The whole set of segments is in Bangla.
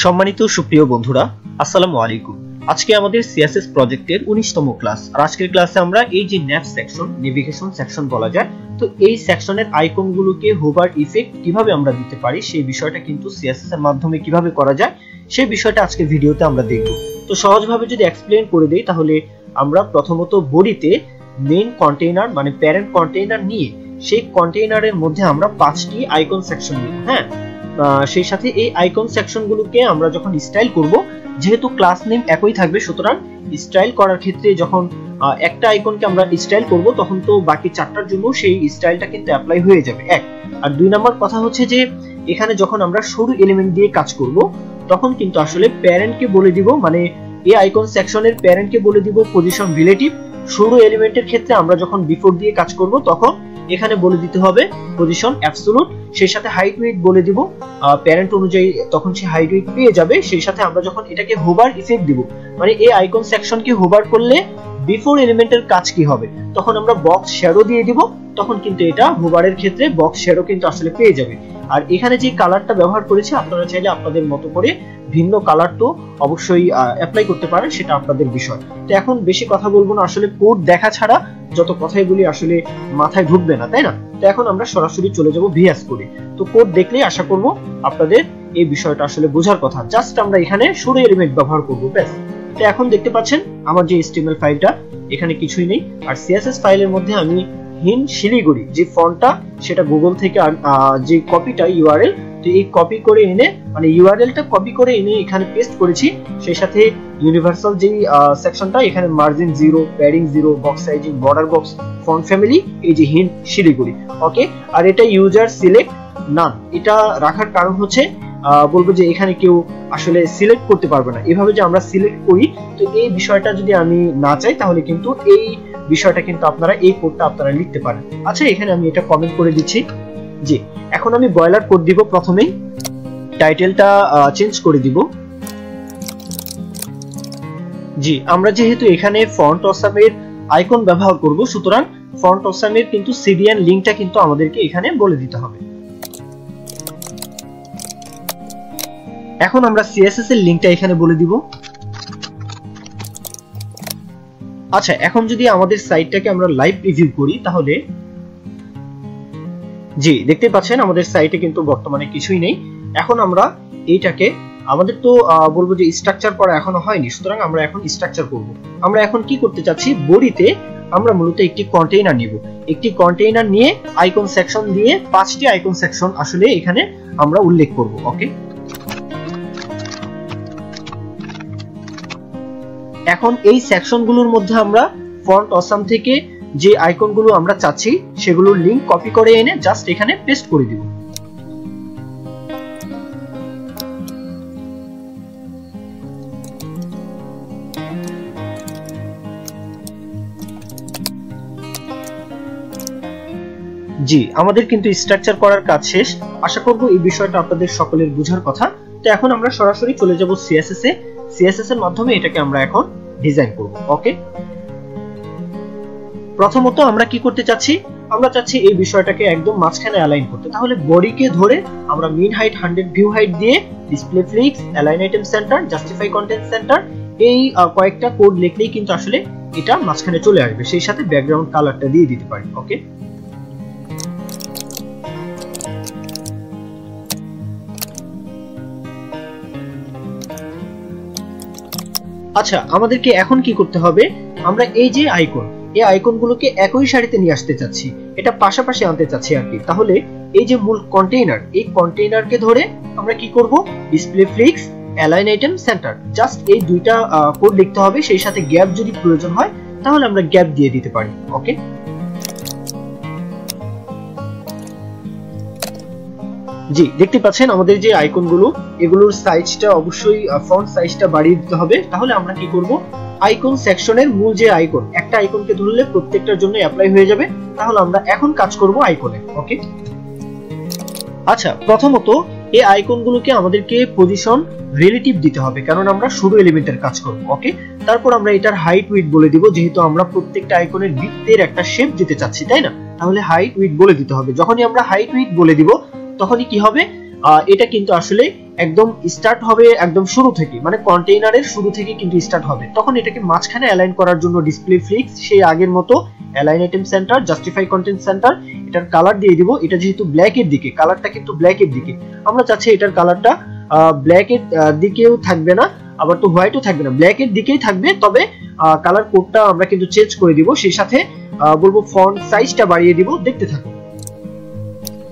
সম্মানিত সুপ্রিয় বন্ধুরা, আসসালামু আলাইকুম। আজকে আমাদের সিএসএস প্রজেক্টের 19তম ক্লাস। আর আজকের ক্লাসে আমরা এই যে ন্যাভ সেকশন, নেভিগেশন সেকশন বলা যায়, তো এই সেকশনের আইকনগুলোকে হোভার ইফেক্ট কিভাবে আমরা দিতে পারি সেই বিষয়টা কিন্তু সিএসএস এর মাধ্যমে কিভাবে করা যায় সেই বিষয়টা আজকের ভিডিওতে আমরা দেখব। তো সহজভাবে যদি এক্সপ্লেইন করে দেই তাহলে আমরা প্রথমত বডিতে মেইন কন্টেইনার মানে প্যারেন্ট কন্টেইনার নিয়ে সেই কন্টেইনারের মধ্যে আমরা 5টি আইকন সেকশন নিব। হ্যাঁ, সেই সাথে এই আইকন সেকশনগুলোকে আমরা যখন স্টাইল করব, যেহেতু ক্লাস নেম একই থাকবে, সুতরাং স্টাইল করার ক্ষেত্রে যখন একটা আইকনকে আমরা স্টাইল করব তখন তো বাকি 4টার জন্য সেই স্টাইলটা কিন্তু অ্যাপ্লাই হয়ে যাবে। এক আর 2 নাম্বার কথা হচ্ছে যে এখানে যখন আমরা সরু এলিমেন্ট দিয়ে কাজ করব তখন কিন্তু আসলে প্যারেন্টকে বলে দিব, মানে এই আইকন সেকশনের প্যারেন্টকে বলে দিব পজিশন রিলেটিভ। সরু এলিমেন্টের ক্ষেত্রে আমরা যখন বিফোর দিয়ে কাজ করব তখন এখানে বলে দিতে হবে পজিশন অ্যাবসলিউট। সেই সাথে হাইট ওয়েট বলে দিব প্যারেন্ট অনুযায়ী, তখন সে হাইট ওয়েট পেয়ে যাবে। সেই সাথে আমরা যখন এটাকে হোভার ইফেক্ট দিব, মানে এই আইকন সেকশনকে হোভার করলে বিফোর এলিমেন্টের কাজ কি হবে, তখন আমরা বক্স শ্যাডো দিয়ে দিব, তখন কিন্তু এটা হোভারের ক্ষেত্রে বক্স শ্যাডো কিন্তু আসলে পেয়ে যাবে। আর এখানে যে কালারটা ব্যবহার করেছি আপনারা চাইলে আপনাদের মতো করে ভিন্ন কালার তো অবশ্যই অ্যাপ্লাই করতে পারেন, সেটা আপনাদের বিষয়। তো এখন বেশি কথা বলবো না, আসলে কোড দেখা ছাড়া যত কথাই বলি আসলে মাথায় ঢুকবে না, তাই না? তো এখন আমরা সরাসরি চলে যাব ভিএস কোডে। তো কোড দেখলেই আশা করব আপনাদের এই বিষয়টা আসলে বোঝার কথা। জাস্ট আমরা এখানে সরু এলিমেন্ট ব্যবহার করব, ব্যাস। তো এখন দেখতে পাচ্ছেন আমার যে HTML ফাইলটা, এখানে কিছুই নেই। আর CSS ফাইলের মধ্যে আমি হিন শিলিগুড়ি যে ফন্টটা, সেটা গুগল থেকে যে কপিটা URL, তো এই কপি করে এনে মানে URLটা কপি করে এনে এখানে পেস্ট করেছি। সেই সাথে ইউনিভার্সাল যে সেকশনটা, এখানে margin 0, padding 0, box sizing, border box, font family, এই যে হিন শিলিগুড়ি, ওকে। আর এটা ইউজার সিলেক্ট নান, এটা রাখার কারণ হচ্ছে বলবো যে এখানে কেউ আসলে সিলেক্ট করতে পারবে না। এভাবে যে আমরা সিলেক্ট করি, তো এই বিষয়টা যদি আমি না চাই তাহলে কিন্তু এই বিষয়টা কিন্তু আপনারা এই কোডটা আপনারা লিখতে পারেন। আচ্ছা, এখানে আমি এটা কমেন্ট করে দিচ্ছি। জি, এখন আমি বয়লার কোড দিব। প্রথমেই টাইটেলটা চেঞ্জ করে দিব। জি, আমরা যেহেতু এখানে ফন্ট অসামের আইকন ব্যবহার করব, সুতরাং ফন্ট অসামের কিন্তু সিডিএন লিংকটা কিন্তু আমাদেরকে এখানে বলে দিতে হবে। এখন আমরা CSS এর লিংকটা এখানে বলে দিব। আচ্ছা, এখন যদি আমাদের সাইটটাকে আমরা লাইভ রিভিউ করি তাহলে জি দেখতে পাচ্ছেন আমাদের সাইটে কিন্তু বর্তমানে কিছুই নেই। এখন আমরা এইটাকে, আমাদের তো বলবো যে স্ট্রাকচার করা এখনো হয়নি, সুতরাং আমরা এখন স্ট্রাকচার করব। আমরা এখন কি করতে চাচ্ছি, বডিতে আমরা মূলত একটি কন্টেইনার নিব। একটি কন্টেইনার নিয়ে আইকন সেকশন দিয়ে 5টি আইকন সেকশন আসলে এখানে আমরা উল্লেখ করব, ওকে। এখন এই সেকশনগুলোর মধ্যে আমরা ফন্ট অসাম থেকে যে আইকনগুলো আমরা চাচ্ছি সেগুলোর লিংক কপি করে এনে জাস্ট এখানে পেস্ট করে দিব। জি, আমাদের কিন্তু স্ট্রাকচার করার কাজ শেষ। আশা করব এই বিষয়টা আপনাদের সকলের বোঝার কথা। তো এখন আমরা সরাসরি চলে যাব CSS এ। CSS এর মাধ্যমে এটাকে আমরা এখন ডিজাইন করব, ওকে। প্রথমত আমরা কি করতে চাচ্ছি, আমরা চাচ্ছি এই বিষয়টাকে একদম মাঝখানে অ্যালাইন করতে। তাহলে বডিকে ধরে আমরা মিন হাইট 100, ভিউ হাইট দিয়ে display flicks, align item centre, justify content centre, এই কয়েকটা কোড লিখলেই কিন্তু আসলে এটা মাঝখানে চলে আসবে। সেই সাথে ব্যাকগ্রাউন্ড কালারটা দিয়ে দিতে পারি, ওকে। আচ্ছা, আমাদেরকে এখন কি করতে হবে, আমরা এই যে আইকন, এই আইকনগুলোকে একই সারিতে নিয়ে আসতে চাচ্ছি, এটা পাশাপাশি আনতে চাচ্ছি আর কি। তাহলে এই যে মূল কন্টেইনার, এই কন্টেইনারকে ধরে আমরা কি করব, display flicks, align item centre, just এই দুইটা কোড লিখতে হবে। সেই সাথে গ্যাপ যদি প্রয়োজন হয় তাহলে আমরা গ্যাপ দিয়ে দিতে পারি, ওকে। জি, দেখতে পাচ্ছেন আমাদের যে আইকনগুলো, এগুলোর সাইজটা অবশ্যই ফন্ট সাইজটা বাড়িয়ে দিতে হবে। তাহলে আমরা কি করব, আইকন সেকশনের মূল যে আইকন, একটা আইকনকে ধরলে প্রত্যেকটার জন্য অ্যাপ্লাই হয়ে যাবে। তাহলে আমরা এখন কাজ করব আইকনে, ওকে। আচ্ছা, প্রথমত এই আইকনগুলোকে আমাদেরকে পজিশন রিলেটিভ দিতে হবে, কারণ আমরা শুধু এলিমেন্টের কাজ করব, ওকে। তারপর আমরা এটার হাইট উইডথ বলে দিব, যেহেতু আমরা প্রত্যেকটা আইকনের বৃত্তের একটা শেপ দিতে চাচ্ছি, তাই না? তাহলে হাইট উইডথ বলে দিতে হবে। যখনই আমরা হাইট উইডথ বলে দিব তখনই কি হবে, এটা কিন্তু আসলে একদম স্টার্ট হবে একদম শুরু থেকে, মানে কন্টেইনারের শুরু থেকে কিন্তু স্টার্ট হবে। তখন এটাকে মাঝখানে অ্যালাইন করার জন্য ডিসপ্লে ফ্লিক্স সেই আগের মতো align item centre, justify content centre, এটার কালার দিয়ে দিব। এটা যেহেতু ব্ল্যাক এর দিকে, কালারটা কিন্তু ব্ল্যাক এর দিকে, আমরা চাচ্ছি এটার কালারটা ব্ল্যাক এর দিকেও থাকবে না, আবার তো হোয়াইটও থাকবে না, ব্ল্যাক এর দিকেই থাকবে। তবে কালার কোডটা আমরা কিন্তু চেঞ্জ করে দিব, সেই সাথে বলবো ফন্ট সাইজটা বাড়িয়ে দিব। দেখতে থাকুন।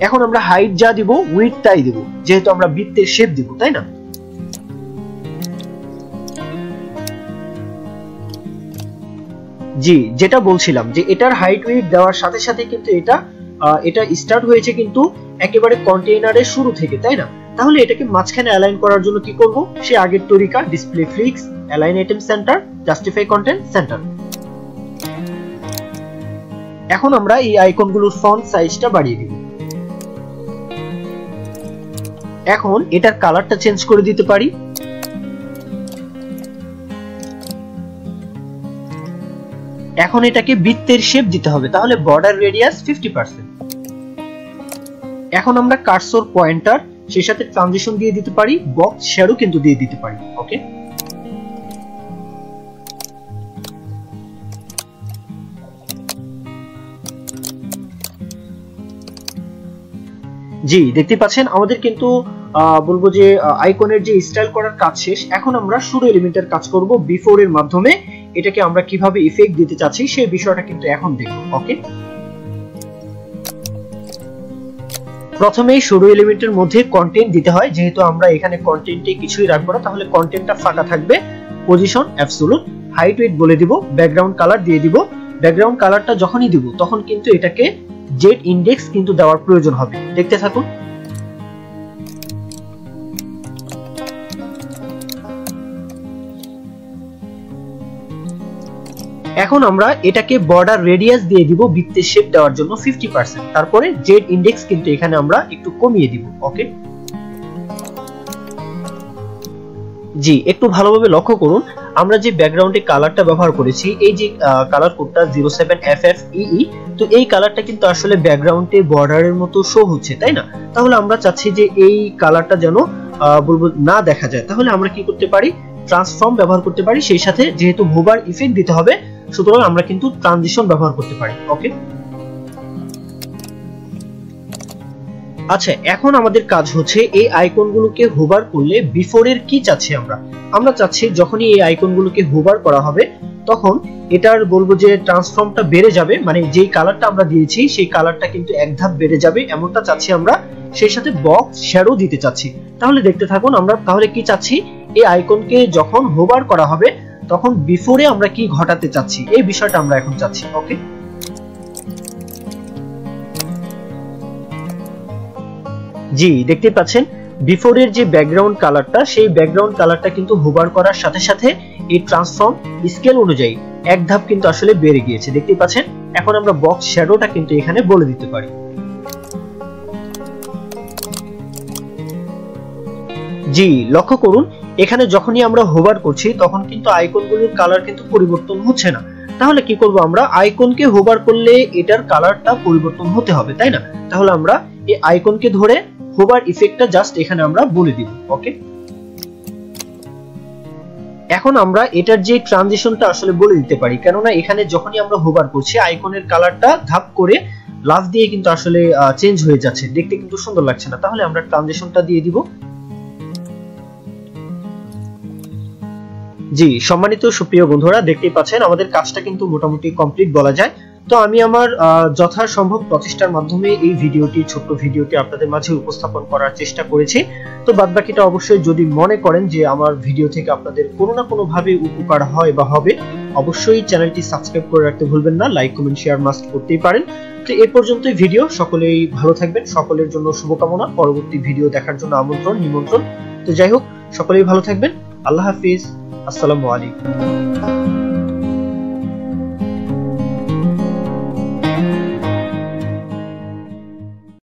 এখন আমরা হাইট যা দিব উইডথ তাই দিব, যেহেতু আমরা বৃত্তের শেপ দিব, তাই না? জি, যেটা বলছিলাম যে এটার হাইট উইডথ দেওয়ার সাথে সাথে কিন্তু এটা স্টার্ট হয়েছে কিন্তু একেবারে কন্টেইনারের শুরু থেকে, তাই না? তাহলে এটাকে মাঝখানে অ্যালাইন করার জন্য কি করব? সে আগের তরিকা, display flicks, align item centre, justify content centre. এখন আমরা এই আইকনগুলোর ফন্ট সাইজটা বাড়িয়ে দিব। এখন এটার কালারটা চেঞ্জ করে দিতে পারি। এখন এটাকে বৃত্তের শেপ দিতে হবে, তাহলে বর্ডার রেডিয়াস 50%। এখন আমরা কার্সর পয়েন্টার সেই সাথে ট্রানজিশন দিয়ে দিতে পারি, বক্স শ্যাডো কিন্তু দিয়ে দিতে পারি। ওকে, জি দেখতে পাচ্ছেন আমাদের কিন্তু বলবো যে আইকনের যে স্টাইল করার কাজ শেষ। এখন আমরা শুরু এলিমেন্টের কাজ করব বিফোর এর মাধ্যমে। এটাকে আমরা কিভাবে ইফেক্ট দিতে চাচ্ছি সেই বিষয়টা কিন্তু এখন দেখব। ওকে, প্রথমেই শুরু এলিমেন্টের মধ্যে কন্টেন্ট দিতে হয়, যেহেতু আমরা এখানে কন্টেন্টে কিছুই রাখবো না, তাহলে কন্টেন্টটা ফাঁকা থাকবে। পজিশন অ্যাবসলিউট, হাইট উইডথ বলে দিব, ব্যাকগ্রাউন্ড কালার দিয়ে দিব। ব্যাকগ্রাউন্ড কালারটা যখনই দিব তখন কিন্তু এটাকে জেড ইন্ডেক্স কিন্তু দেওয়ার প্রয়োজন হবে। দেখতে থাকুন। এখন আমরা এটাকে বর্ডার রেডিয়াস দিয়ে দিব বৃত্তের শেপ দেওয়ার জন্য 50%। তারপরে জেড ইন্ডেক্স কিন্তু এখানে আমরা একটু কমিয়ে দিব। ওকে, জি একটু ভালোভাবে লক্ষ্য করুন, আমরা যে ব্যাকগ্রাউন্ডে কালারটা ব্যবহার করেছি, এই যে কালার কোডটা 07FFEE, তো এই কালারটা কিন্তু আসলে ব্যাকগ্রাউন্ডে বর্ডারের মতো শো হচ্ছে, তাই না? তাহলে আমরা চাচ্ছি যে এই কালারটা যেন বলবো না দেখা যায়, তাহলে আমরা কি করতে পারি? ট্রান্সফর্ম ব্যবহার করতে পারি। সেই সাথে যেহেতু হোভার ইফেক্ট দিতে হবে, সুতরাং আমরা কিন্তু ট্রানজিশন ব্যবহার করতে পারি। ওকে, আচ্ছা এখন আমাদের কাজ হচ্ছে এই আইকনগুলোকে হোভার করলে বিফোরের কি চাচ্ছি আমরা চাচ্ছি যখনই এই আইকনগুলোকে হোভার করা হবে তখন এটার বলবো যে ট্রান্সফর্মটা বেড়ে যাবে, মানে যেই কালারটা আমরা দিয়েছি সেই কালারটা কিন্তু এক ধাপ বেড়ে যাবে, এমনটা চাচ্ছি আমরা। সেই সাথে বক্স শ্যাডো দিতে চাচ্ছি। তাহলে দেখতে থাকুন, আমরা তাহলে কি চাচ্ছি? এই আইকনকে যখন হোভার করা হবে তখন বিফোরে আমরা কি ঘটাতে চাচ্ছি এই বিষয়টা আমরা এখন চাচ্ছি। ওকে, জি দেখতে পাচ্ছেন বিফোরের যে ব্যাকগ্রাউন্ড কালারটা, সেই ব্যাকগ্রাউন্ড কালারটা কিন্তু হোভার করার সাথে সাথে এই ট্রান্সফর্ম স্কেল অনুযায়ী এক ধাপ কিন্তু আসলে বেড়ে গিয়েছে। দেখতে পাচ্ছেন। এখন আমরা বক্স শ্যাডোটা কিন্তু এখানে বলে দিতে পারি। জি লক্ষ্য করুন, এখানে যখনই আমরা হোভার করছি তখন কিন্তু আইকনগুলোর কালার কিন্তু পরিবর্তন হচ্ছে না। তাহলে কি করব? আমরা আইকনকে হোভার করলে এটার কালারটা পরিবর্তন হতে হবে, তাই না? তাহলে আমরা এই আইকনকে ধরে হোভার ইফেক্টটা জাস্ট এখানে আমরা বলে দিব। ওকে, এখন আমরা এটার যে ট্রানজিশনটা আসলে বলে দিতে পারি, কেননা এখানে যখনই আমরা হোভার করছি আইকনের কালারটা ধাপ করে লাভ দিয়ে কিন্তু আসলে চেঞ্জ হয়ে যাচ্ছে, দেখতে কিন্তু সুন্দর লাগছে না। তাহলে আমরা ট্রানজিশনটা দিয়ে দিব। জি সম্মানিত সুপ্রিয় বন্ধুরা, দেখতেই পাচ্ছেন আমাদের কাজটা কিন্তু মোটামুটি কমপ্লিট বলা যায়। তো আমি আমার যথাসম্ভব প্রচেষ্টার মাধ্যমে এই ছোট্ট ভিডিওটি আপনাদের মাঝে উপস্থাপন করার চেষ্টা করেছি। তো বাদবাকিটা অবশ্যই যদি মনে করেন যে আমার ভিডিও থেকে আপনাদের কোনো না কোনো ভাবে উপকার হয় বা হবে, অবশ্যই চ্যানেলটি সাবস্ক্রাইব করে রাখতে ভুলবেন না। লাইক কমেন্ট শেয়ার মাস্ট করতেই পারেন। তো এই পর্যন্তই ভিডিও, সকলেই ভালো থাকবেন, সকলের জন্য শুভকামনা। পরবর্তী ভিডিও দেখার জন্য নিমন্ত্রণ। তো যাই হোক, সকলেই ভালো থাকবেন। আল্লাহ হাফিজ, আসসালামু আলাইকুম।